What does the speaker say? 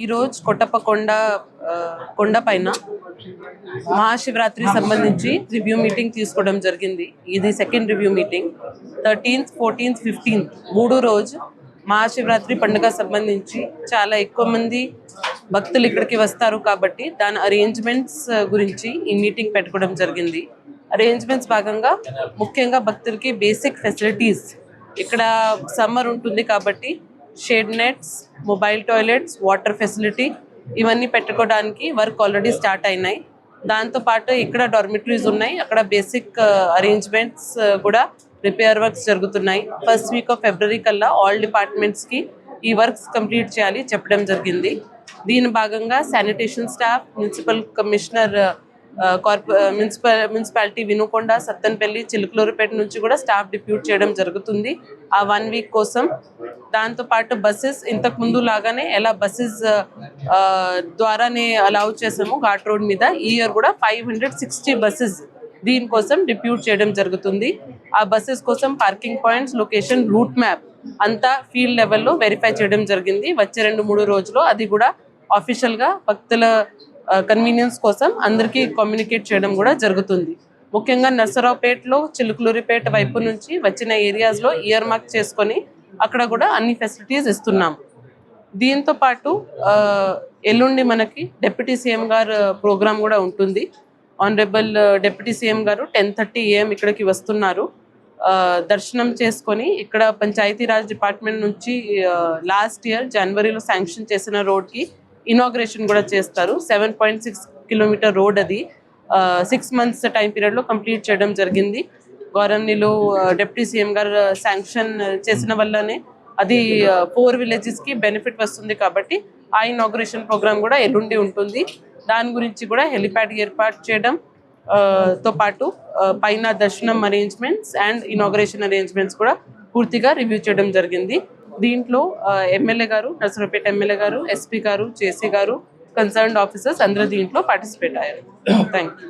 ఈ రోజు కొట్టపకొండ కొండపైన మహాశివరాత్రి సంబంధించి రివ్యూ మీటింగ్ తీసుకోవడం జరిగింది. ఇది second review meeting. 13th, 14th, 15th 3 రోజు మహాశివరాత్రి పండుగ సంబంధించి చాలా ఎక్కువ మంది భక్తులు ఇక్కడికి వస్తారు కాబట్టి దాని అరేంజ్మెంట్స్ గురించి ఈ మీటింగ్ పెట్టుకోవడం జరిగింది. అరేంజ్మెంట్స్ భాగంగా ముఖ్యంగా భక్తులకి బేసిక్ ఫెసిలిటీస్, ఇక్కడ సమ్మర్ ఉంటుంది కాబట్టి shade nets, mobile toilets, water facility ఇవన్నీ పెట్టుకోవడానికి వర్క్ ఆల్రెడీ స్టార్ట్ అయినాయి. దాంతోపాటు ఇక్కడ డార్మిటరీస్ ఉన్నాయి, అక్కడ బేసిక్ అరేంజ్మెంట్స్ కూడా రిపేర్ వర్క్స్ జరుగుతున్నాయి. ఫస్ట్ వీక్ ఆఫ్ ఫిబ్రవరి కల్లా ఆల్ డిపార్ట్మెంట్స్కి ఈ వర్క్స్ కంప్లీట్ చేయాలి చెప్పడం జరిగింది. దీని భాగంగా sanitation staff, municipal commissioner, municipality Vinukonda, Sattenapalli, Chilakaluripet నుంచి కూడా స్టాఫ్ డిప్యూట్ చేయడం జరుగుతుంది ఆ 1 వీక్ కోసం. దాంతోపాటు బస్సెస్ ఇంతకు ముందు లాగానే ఎలా బస్సెస్ ద్వారానే అలౌ చేసాము ఘాట్ రోడ్ మీద, ఈ ఇయర్ కూడా 560 బస్సెస్ దీనికోసం డిప్యూట్ చేయడం జరుగుతుంది. ఆ బస్సెస్ కోసం parking points, location, route map అంతా ఫీల్డ్ లెవెల్లో వెరిఫై చేయడం జరిగింది. వచ్చే 2-3 రోజుల్లో అది కూడా ఆఫీషియల్గా భక్తుల కన్వీనియన్స్ కోసం అందరికీ కమ్యూనికేట్ చేయడం కూడా జరుగుతుంది. ముఖ్యంగా నర్సరావుపేటలో, చిలుకలూరిపేట వైపు నుంచి వచ్చిన ఏరియాస్లో ఇయర్ మార్క్ చేసుకొని అక్కడ కూడా అన్ని ఫెసిలిటీస్ ఇస్తున్నాం. దీంతో పాటు ఎల్లుండి మనకి డిప్యూటీ సీఎం గారు ప్రోగ్రామ్ కూడా ఉంటుంది. ఆనరబుల్ డిప్యూటీ సీఎం గారు 10:30 AM ఇక్కడికి వస్తున్నారు. దర్శనం చేసుకొని ఇక్కడ పంచాయతీరాజ్ డిపార్ట్మెంట్ నుంచి లాస్ట్ ఇయర్ జనవరిలో శాంక్షన్ చేసిన రోడ్కి ఇనాగ్రేషన్ కూడా చేస్తారు. 7.6 కిలోమీటర్ రోడ్, అది 6 months టైం పీరియడ్లో కంప్లీట్ చేయడం జరిగింది. గౌరవనీయులు డిప్యూటీ సీఎం గారు శాంక్షన్ చేసిన వల్లనే అది 4 villagesకి బెనిఫిట్ వస్తుంది కాబట్టి ఆ ఇనాగ్రేషన్ ప్రోగ్రామ్ కూడా ఎల్లుండి ఉంటుంది. దాని గురించి కూడా హెలిప్యాడ్ ఏర్పాటు చేయడం తో పాటు పైన దర్శనం అరేంజ్మెంట్స్ అండ్ ఇనాగ్రేషన్ అరేంజ్మెంట్స్ కూడా పూర్తిగా రివ్యూ చేయడం జరిగింది. దీంట్లో ఎమ్మెల్యే గారు, నర్సరావుపేట ఎమ్మెల్యే గారు, ఎస్పీ గారు, జేసీ గారు, కన్సర్న్డ్ ఆఫీసర్స్ అందరూ దీంట్లో పార్టిసిపేట్ అయ్యారు. Thank you.